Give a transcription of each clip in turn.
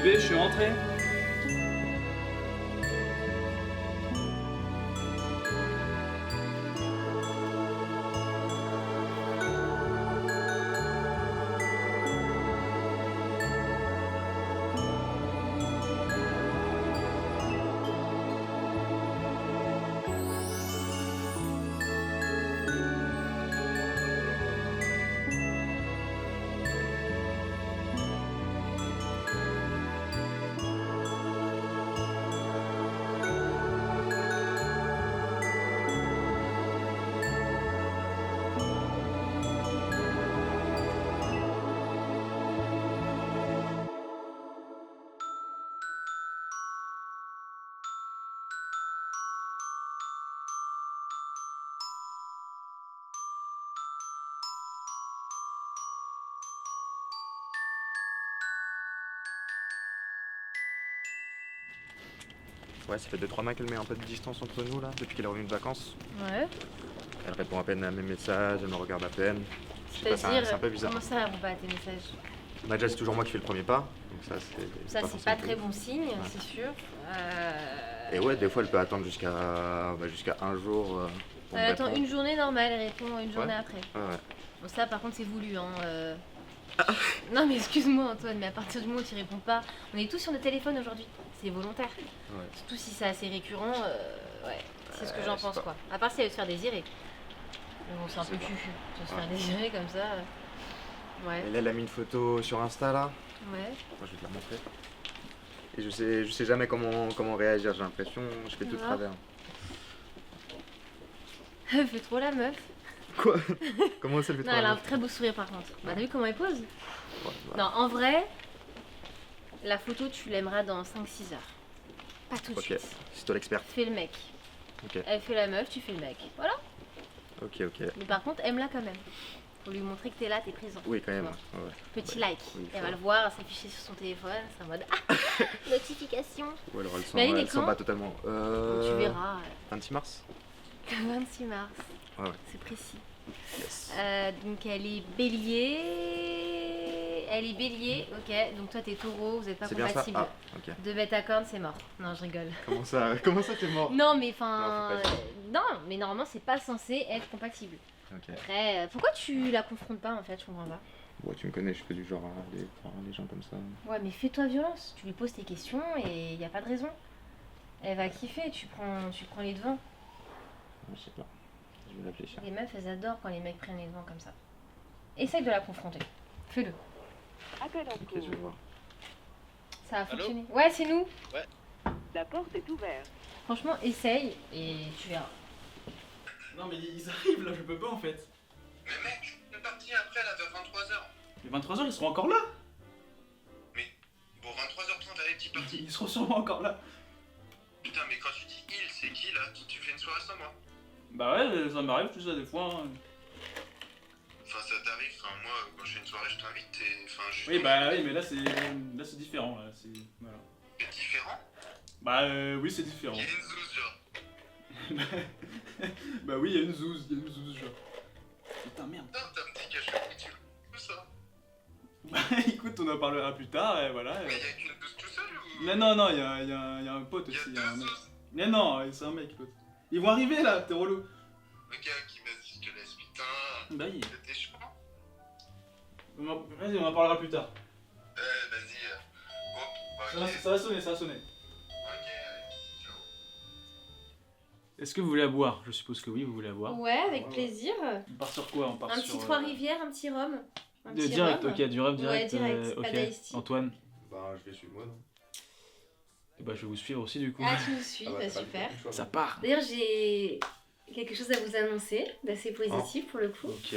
Bébé, je suis rentré. Ouais, ça fait 2-3 mois qu'elle met un peu de distance entre nous là, depuis qu'elle est revenue de vacances. Ouais. Elle répond à peine à mes messages, elle me regarde à peine. Je sais pas, c'est un peu bizarre. Comment ça, elle répond pas à tes messages? Bah déjà c'est toujours moi qui fais le premier pas, donc ça c'est Ça, c'est forcément pas très cool. bon signe, Ouais. c'est sûr. Et ouais, des fois elle peut attendre jusqu'à un jour pour me Elle attend répondre. une journée normale, elle répond une journée Ouais. après. Ouais. Bon, ça, par contre, c'est voulu, hein. Non, mais excuse-moi, Antoine, mais à partir du moment où tu réponds pas, on est tous sur nos téléphones aujourd'hui. C'est volontaire. Ouais. Surtout si c'est assez récurrent, ouais. C'est ce que j'en je sais pense, pas. quoi. À part si elle veut se faire désirer. Mais bon, c'est un Je peu sais pas. cucu. Tu vas se Ouais. faire désirer comme ça. Ouais. Et là elle a mis une photo sur Insta là, Ouais. moi je vais te la montrer. Et je sais jamais comment réagir, j'ai l'impression, je fais tout de Ah. travers. Elle fait trop la meuf. Quoi? Comment ça le fait Non, trop elle a un mal? très beau sourire par contre. Bah, t'as vu comment elle pose? Ouais, bah, Non, en vrai, la photo, tu l'aimeras dans 5-6 heures. Pas tout de Ok, suite. c'est toi l'experte. Fais le mec. Ok, Elle fait la meuf, tu fais le mec. Voilà. ok. Mais par contre, aime-la quand même. Pour lui montrer que t'es là, t'es présent. Oui, quand même. Tu vois. Ouais. Petit Ouais. like. Oui, Elle faut- va le voir s'afficher sur son téléphone. C'est en mode ah, notification. Ou alors elle sent, Mais elle est elle sent quand pas totalement. Donc, tu verras. 26 mars? Le 26 mars. Ouais, ouais. C'est précis. Yes. Donc elle est bélier. Elle est bélier, ok. Donc toi t'es taureau, vous êtes pas C'est bien ça? compatibles. Ah, ok. Deux bêtes à cornes, c'est mort. Non, je rigole. Comment ça t'es mort? Non, mais enfin. Non, faut pas Non, mais normalement c'est pas censé être compatible. Ok. Après, pourquoi tu la confrontes pas en fait? Je comprends pas. Bon, tu me connais, je fais du genre à les gens comme ça. Ouais, mais fais-toi violence. Tu lui poses tes questions et y a pas de raison. Elle va kiffer, tu prends les devants. Je sais pas. Je vais réfléchir. Les meufs, elles adorent quand les mecs prennent les devants comme ça. Essaye de la confronter. Fais-le. Appel en Ok, cours. je vais voir. Ça va Allô fonctionner. Ouais, c'est nous. La porte est ouverte. Franchement, essaye et tu verras. Non, mais ils arrivent là, je peux pas en fait. Mais mec, on est parti après là vers 23h. Mais 23h, ils seront encore là. Bon, 23h30, allez, petit parti. Ils seront sûrement encore là. Putain, mais quand tu dis il, c'est qui là? Tu fais une soirée sans moi? Bah ouais, ça m'arrive tout ça des fois. Hein. Enfin, ça t'arrive, enfin, moi, quand je fais une soirée, je t'invite et. Enfin, je. Oui, bah oui, mais là c'est différent. Là, c'est voilà. C'est différent? Bah oui, c'est différent. Il y a une zouze, genre. Bah oui, il y a une zouze, genre. Putain, merde. Non, t'as un petit cachet où tu où ça? Bah écoute, on en parlera plus tard, et voilà. Mais il y a qu'une zouze tout seul ou. Mais non, il y a un pote Il y a aussi, il y deux a un mec. zouzes. Mais non, c'est un mec l'autre. Ils vont arriver là, t'es relou. Ok, vas-y, je te laisse, putain. Bah oui. T'es chaud? Vas-y, on en parlera plus tard. Vas-y. Bon, ok. Ça va sonner, ça va sonner. Ok, allez, ciao. Est-ce que vous voulez la boire? Je suppose que oui, vous voulez la boire. Ouais, avec Ouais. plaisir. On part sur quoi? On part Un sur. petit Trois-Rivières, un petit rhum. Un petit Direct, rhum. ok, du rhum direct. Ouais, direct, pas ok. d'iced tea. Antoine, Bah, je vais suivre moi, non? et bah je vais vous suivre aussi du coup. Ah, tu nous suis, Ah bah, bah, t'as pas super. le choix. Ça part. D'ailleurs, j'ai quelque chose à vous annoncer d'assez positif pour le coup. Ok.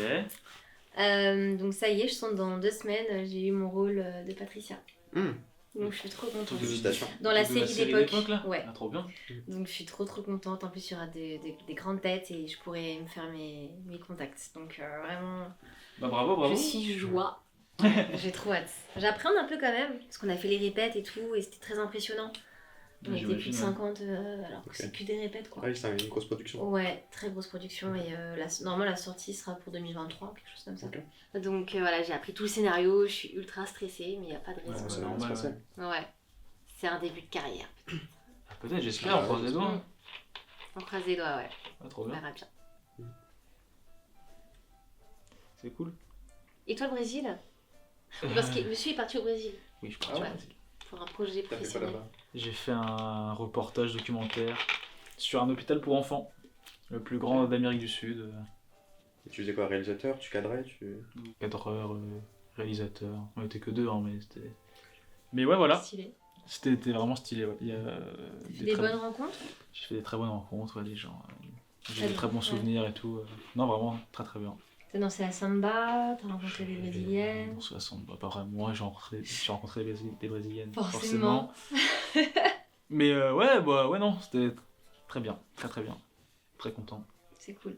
Donc ça y est, je sens dans 2 semaines, j'ai eu mon rôle de Patricia. Hum, Donc je suis trop contente. Félicitations. Dans la De série d'époque. là. Ouais. Ah, trop bien. Donc je suis trop contente. En plus, il y aura des grandes têtes et je pourrai me faire mes contacts. Donc vraiment, Bah bravo. je suis joie. J'ai trop hâte. J'apprends un peu quand même, parce qu'on a fait les répètes et tout, et c'était très impressionnant. On était J'imagine, plus de ouais. 50, alors que Ok. c'est que des répètes quoi. Ah oui, c'est une grosse production. Ouais, très grosse production et normalement la sortie sera pour 2023, quelque chose comme ça. Ok. Donc voilà, j'ai appris tout le scénario, je suis ultra stressée, mais il n'y a pas de Ouais, raison. c'est normal. c'est Ouais. Ouais, c'est un début de carrière. Peut-être, j'espère, on croise les doigts. Mm. On croise les doigts, ouais, Ah, trop on bien. verra bien. C'est cool. Et toi le Brésil? Parce que monsieur est parti au Brésil Oui, je Ah crois. ouais. pour un projet T'as fait quoi professionnel. là-bas? J'ai fait un reportage documentaire sur un hôpital pour enfants, le plus grand d'Amérique du Sud. Et tu faisais quoi, réalisateur? Tu cadrais? Cadreur, réalisateur. On était que deux, hein, mais c'était. Mais ouais, voilà. Stylé. C'était vraiment stylé. Ouais. Il y a Des bonnes rencontres? J'ai fait des très bonnes rencontres, ouais, des gens. J'ai Très des très bien, bons ouais. souvenirs et tout. Non, vraiment, très très bien. T'as dansé la samba, t'as rencontré des brésiliennes. Non, 60, bah, pas vraiment. Ouais, j'ai rencontré des brésiliennes. Forcément. Mais ouais, bah ouais, non, c'était très bien. Très très bien. Très content. C'est cool.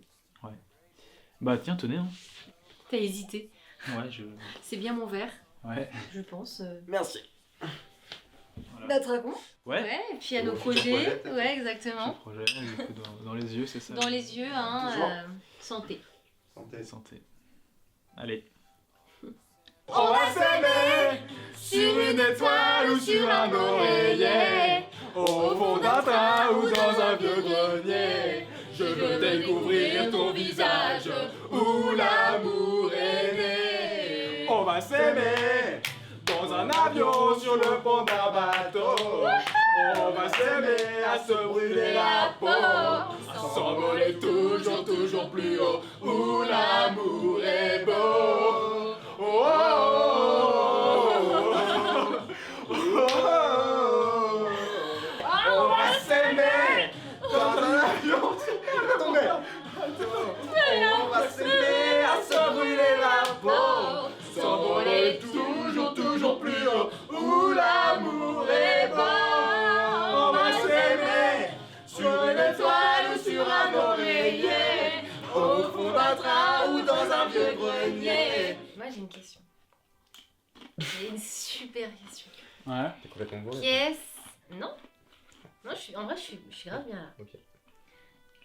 Bah tiens, tenez. Hein. T'as hésité. Ouais, je. C'est bien mon verre, Ouais. je pense. Merci. Voilà. Notre raconte. Ouais. Ouais, et puis à nos Au futur projets. projet, peut-être. Ouais, Ce exactement. projet, du coup, dans les yeux, c'est ça. Dans les yeux, hein. Toujours. Santé. Santé. Santé. Allez. On va s'aimer sur une étoile ou sur un oreiller, au fond d'un train ou dans un vieux grenier. Je veux découvrir ton visage où l'amour est né. On va s'aimer dans un avion sur le pont d'un bateau. On va s'aimer à se brûler la peau, à s'envoler toujours, toujours plus haut où l'amour est beau. Oh, oh, oh, oh, oh. On va s'aimer dans un avion. Tomber. On va s'aimer à se brûler la peau, s'envoler toujours, toujours plus haut où l'amour est beau. On va s'aimer sur une étoile ou sur un oreiller, au fond d'un train ou dans un vieux grenier. Moi j'ai une question. J'ai une super question. Ouais. T'es complètement beau. Qu'est-ce. Non. Non, en vrai, je suis grave bien là. Ok.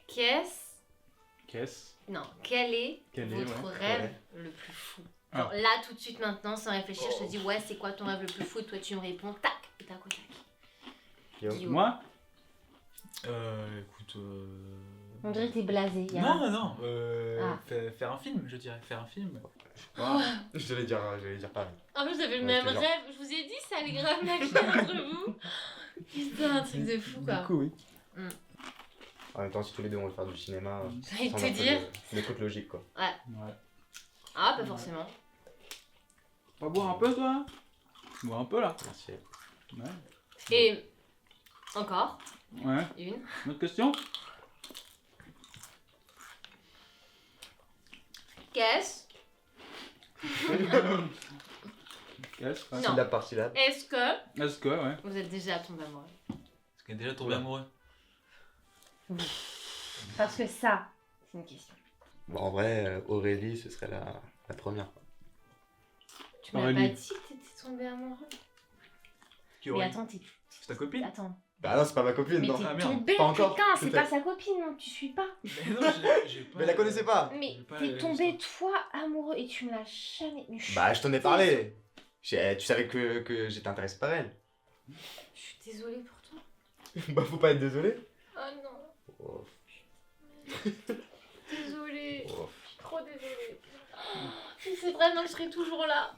Qu'est-ce Non, quel est Quel est, votre ouais. rêve le plus fou? Ah. Genre là, tout de suite, maintenant, sans réfléchir, je te dis, ouais, c'est quoi ton rêve le plus fou? Et toi, tu me réponds, tac, et tac, au tac. Guillaume. Guillaume. Moi Écoute. On dirait que t'es blasé. y a- Non, non, Ah. faire un film, je dirais, faire un film. J'allais dire pareil. En plus, vous avez le Ouais, même je te jure. rêve. Je vous ai dit, ça allait grave matcher entre vous. Putain, un truc de fou, quoi. Du coup, oui. En même temps, si tous les deux on veut faire du cinéma, J'ai envie de semble te un peu dire. le truc logique quoi. Ouais. Ah, pas forcément. On va boire un peu, toi Boire un peu, là. Merci. Ouais. Et encore Ouais. une. Une autre question Qu'est-ce Qu'est-ce Non. Syllabe par syllabe. Est-ce que Est-ce que, ouais. vous êtes déjà tombé amoureux? Est-ce qu'elle est déjà tombée amoureux Parce que ça, c'est une question. Bon, en vrai, Aurélie, ce serait la première. quoi. Tu m'as pas Aurélie. dit que t'étais tombé amoureux? Qui Mais aurait- attends, t'es. C'est ta copine Attends. Bah non, c'est pas ma copine, Mais non. t'es Ah, merde. tombé, Pas encore, putain, c'est peut-être. pas sa copine, non, tu suis pas. Mais non, j'ai pas. Mais la connaissais pas. Mais J'ai pas t'es la- tombé, toi, amoureux, et tu me l'as jamais. Mais Bah, je t'en ai parlé. Tu savais que j'étais intéressé par elle. Je suis désolée pour toi. Bah, faut pas être désolé. Oh non, Oh, désolée. oh. Je suis trop désolée. Mais c'est vraiment que je serai toujours là.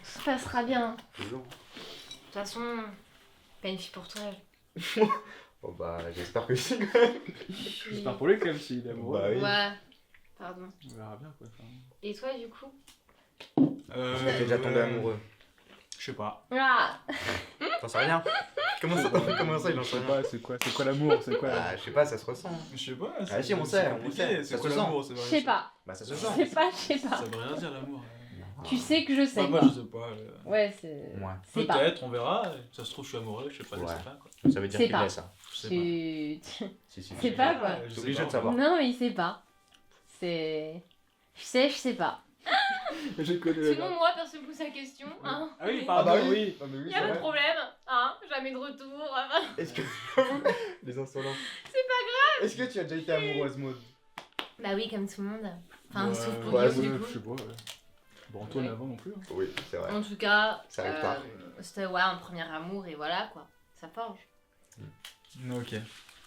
Ça se passera bien. Toujours. De toute façon, pas une fille pour toi. Oh bah, j'espère que si quand même. J'espère pour lui, quand même, s'il est amoureux. Bah oui. Ouais, pardon. On verra bien, quoi. Et toi, du coup? T'es déjà tombé amoureux. Je sais pas. Ah, T'en sais rien. Comment ça, il en Je sait sais rien? pas, c'est quoi l'amour? C'est quoi Bah, je sais pas, ça se ressent. Je sais pas. Ah si, on sait, on compliqué, sait. C'est Ça quoi se sent. l'amour? je sais pas. Bah, ça se Je sent. sais pas, je sais pas. Ça veut rien dire l'amour. Tu sais que je sais. Bah, moi, quoi. je sais pas. Ouais, c'est. Ouais. C'est pas. Peut-être, on verra. Ça se trouve, je suis amoureux, je sais pas, je Ouais. sais pas, quoi. Ça veut dire C'est qu'il pas. est ça. Je sais pas. Tu. Si, C'est pas, quoi. Je T'es sais obligé pas, de savoir. Non, mais il sait pas. C'est. Je sais pas. Je connais Sinon, moi, personne ne pose la question. Hein. Ah oui, Ah pardon, bah oui. Ah mais oui, Y c'est a pas de vrai. problème, hein, jamais de retour. Est-ce que... Les insolents. C'est pas grave. Est-ce que tu as déjà été amoureuse, Maud? Bah oui, comme tout le monde. Enfin, Ouais, sauf pour ouais, Guillaume, du je coup. sais pas, ouais. Bon, Antoine Ouais. avant non plus. Hein. Oui, c'est vrai. En tout cas, Ça arrive tard. c'était ouais, un premier amour et voilà quoi. Ça forge. Ok.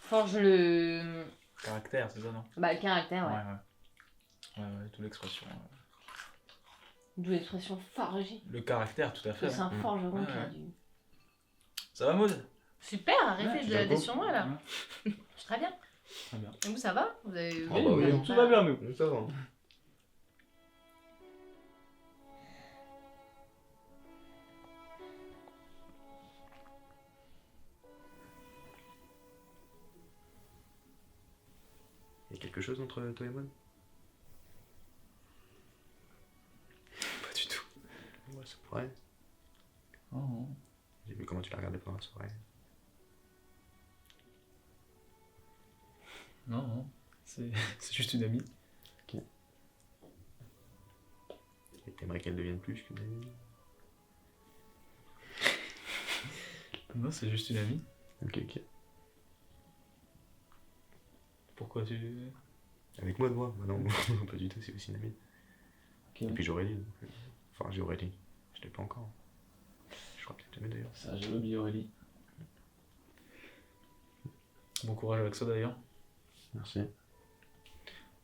Forge le. Caractère, c'est ça, non? Bah, le caractère, ouais. Ouais, toute l'expression. D'où l'expression forger. Le caractère, tout à fait. Que c'est un Mm. forgeron qui Ouais. a du. Ça va, Maud? Super, arrêtez de Jacob. d'être sur moi là. Ouais. Très bien. Très bien. Et vous, ça va? Vous avez. Ah bah oui, tout va bien, nous. Donc ça va. Il y a quelque chose entre toi et Maud? Pas du tout. Ouais, ça pourrait. Oh. J'ai vu comment tu l'as regardé pendant la soirée. Non, c'est juste une amie. Et t'aimerais qu'elle devienne plus qu'une amie? Non, c'est juste une amie. Ok, ok. Pourquoi tu... Avec Maud, moi? Bah non, pas du tout, c'est aussi une amie. Ok. Et puis j'ai Aurélie. Enfin, j'ai Aurélie. Je l'ai pas encore. Je crois que je l'ai jamais d'ailleurs. Ça, j'ai oublié Aurélie. Bon courage avec ça d'ailleurs. Merci.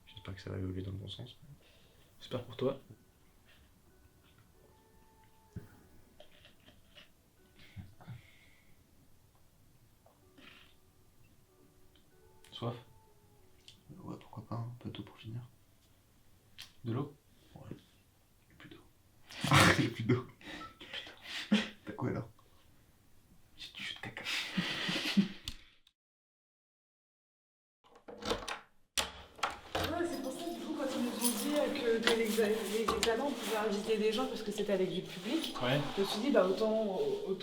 J'espère que ça va évoluer dans le bon sens. J'espère pour toi. Soif? Ouais, pourquoi pas, un peu tôt pour finir. De l'eau? Ouais. J'ai plus d'eau. J'ai plus d'eau. T'as quoi alors? J'ai du jus de caca. Ouais, c'est pour ça du coup quand ils nous ont dit que les examens on pouvait inviter des gens parce que c'était avec du public, Ouais. je me suis dit bah autant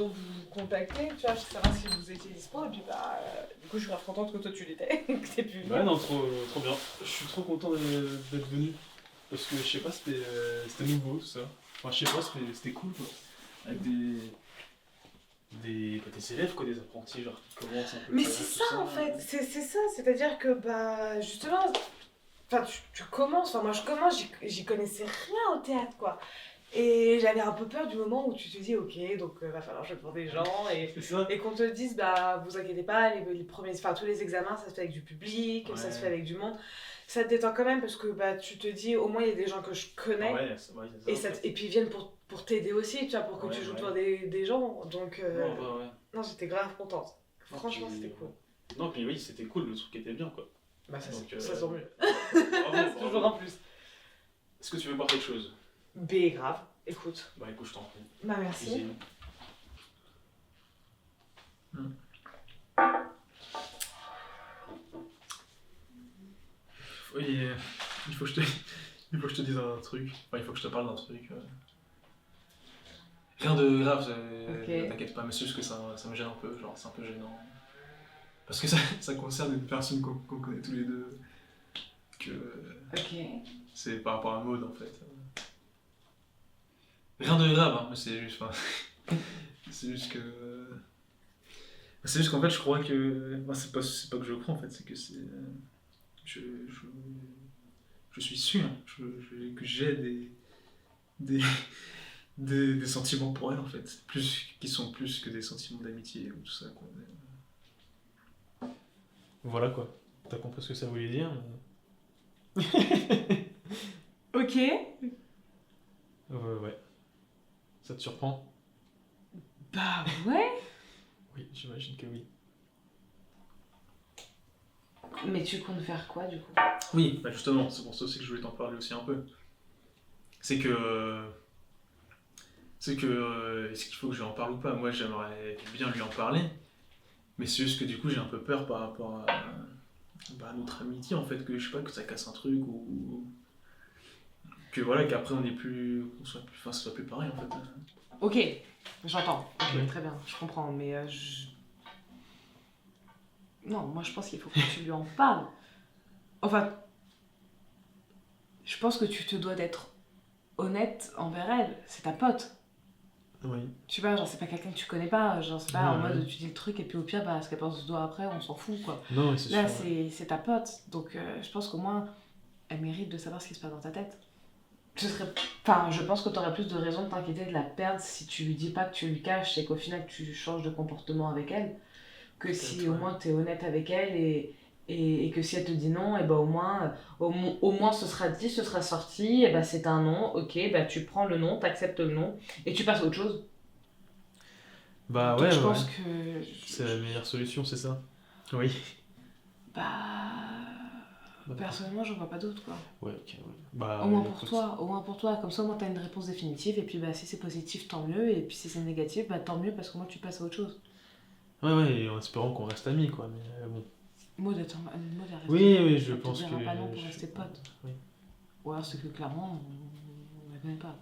vous contacter, tu vois, je sais pas si vous étiez dispo et puis bah du coup je suis grave contente que toi tu l'étais, que t'aies pu venir. Ouais, non, trop bien. Je suis trop content d'être venu. Parce que je sais pas, c'était nouveau tout ça. Enfin, je sais pas, c'était cool quoi. Avec des élèves quoi, des apprentis, genre qui commencent un peu. Mais le c'est théâtre, ça tout en fait, c'est ça, c'est-à-dire que bah justement, enfin tu commences, enfin moi je commence, j'y connaissais rien au théâtre quoi. Et j'avais un peu peur du moment où tu te dis ok, donc va falloir jouer pour des gens C'est ça. et qu'on te dise bah vous inquiétez pas, les premiers, enfin tous les examens ça se fait avec du public, ça se Ouais. fait avec du monde. Ça te détend quand même parce que bah tu te dis au moins il y a des gens que je connais Ouais, c'est et, ça. et puis ils viennent pour t'aider aussi, tu vois, pour que Ouais, tu joues ouais. pour des gens. Donc Ouais. non, j'étais grave contente. Non, Franchement, puis- c'était cool. Non, puis oui, c'était cool, le truc était bien quoi. Bah ça, Donc, ça sent mieux. Bravo, C'est toujours bravo. un plus. Est-ce que tu veux boire quelque chose? B grave, écoute. Bah écoute, je t'en prie. Bah merci. Cuisine. Oui, il faut que je te dise un truc. Enfin, il faut que je te parle d'un truc. Rien de grave, Ok. t'inquiète pas, mais c'est juste que ça me gêne un peu, genre c'est un peu gênant. Parce que ça concerne une personne qu'on connaît tous les deux. Que Ok. c'est par rapport à Maud en fait. Rien de grave, hein, mais c'est juste. Enfin, c'est juste que. C'est juste qu'en fait, je crois que. Enfin, c'est pas que je crois en fait, c'est que c'est. Je suis sûr que j'ai des sentiments pour elle en fait. Qui sont plus que des sentiments d'amitié ou tout ça quoi. Voilà quoi. T'as compris ce que ça voulait dire? Ok. Ouais. Ça te surprend? Bah ouais. Oui, j'imagine que oui. Mais tu comptes faire quoi du coup? Oui, bah justement, c'est pour ça aussi que je voulais t'en parler aussi un peu. C'est que... est-ce qu'il faut que je lui en parle ou pas? Moi, j'aimerais bien lui en parler. Mais c'est juste que du coup, j'ai un peu peur par rapport à notre amitié, en fait, que je sais pas, que ça casse un truc ou... Que voilà, qu'après on est plus... Enfin, ça soit plus pareil, en fait. Ok, j'entends. Ok, Oui. très bien, je comprends. Mais non, moi je pense qu'il faut que tu lui en parles. Enfin, je pense que tu te dois d'être honnête envers elle. C'est ta pote. Oui. Tu vois, genre c'est pas quelqu'un que tu connais pas, genre c'est pas en Ouais, mode ouais. tu dis le truc et puis au pire, bah ce qu'elle pense de toi après, on s'en fout quoi. Non, mais c'est Là, sûr. c'est ta pote, donc je pense qu'au moins, elle mérite de savoir ce qui se passe dans ta tête. Enfin, je pense que t'aurais plus de raisons de t'inquiéter de la perdre si tu lui dis pas que tu lui caches et qu'au final tu changes de comportement avec elle, que si Peut-être, au ouais. moins t'es honnête avec elle et que si elle te dit non, et bah au moins ce sera dit, ce sera sorti, et bah c'est un non, ok, bah tu prends le non, t'acceptes le non, et tu passes à autre chose. Bah Donc ouais, je ouais. pense que... C'est la meilleure solution, c'est ça? Oui. Bah... Personnellement, j'en vois pas d'autre quoi. Ouais, ok, ouais. Bah, Au moins pour écoute. toi, au moins pour toi. Comme ça, au moins t'as une réponse définitive. Et puis bah si c'est positif, tant mieux. Et puis si c'est négatif, bah tant mieux parce qu'au moins tu passes à autre chose. Ouais, ouais, et en espérant qu'on reste amis, quoi, mais bon. Maud, attends, Maud, elle reste Oui, amie. oui, je Elle te pense dira que... pas non pour je- rester pote. Oui. Ou alors c'est que clairement, on la connaît pas.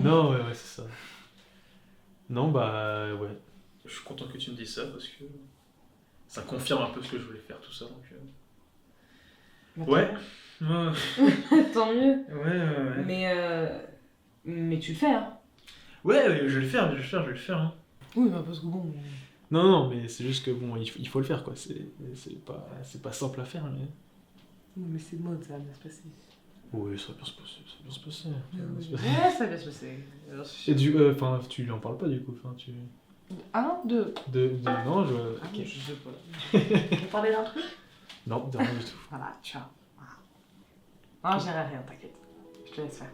Non, ouais, ouais, c'est ça. Non, bah, ouais. Je suis content que tu me dises ça, parce que ça confirme un peu ce que je voulais faire, tout ça, donc... Bah, Ouais. Ouais, Tant mieux. ouais. Mais tu le fais, hein. Ouais, ouais, je vais le faire, je vais le faire, hein. Oui, bah parce que bon... Non, non, mais c'est juste que, bon, il faut le faire, quoi. C'est pas simple à faire, mais... Non, mais c'est Maud, ça va bien se passer. Oui, ça va bien se passer, ça va bien se passer. Ça va bien se Ouais, passer. ça va bien se passer. Et enfin, tu lui en parles pas, du coup, enfin, tu... Un, deux. Non, je... Ah, Ok. je sais pas. Vous parlez d'un truc? Non, de rien du tout. Voilà, tu vois. Voilà. Non, j'irai rien, t'inquiète. Je te laisse faire.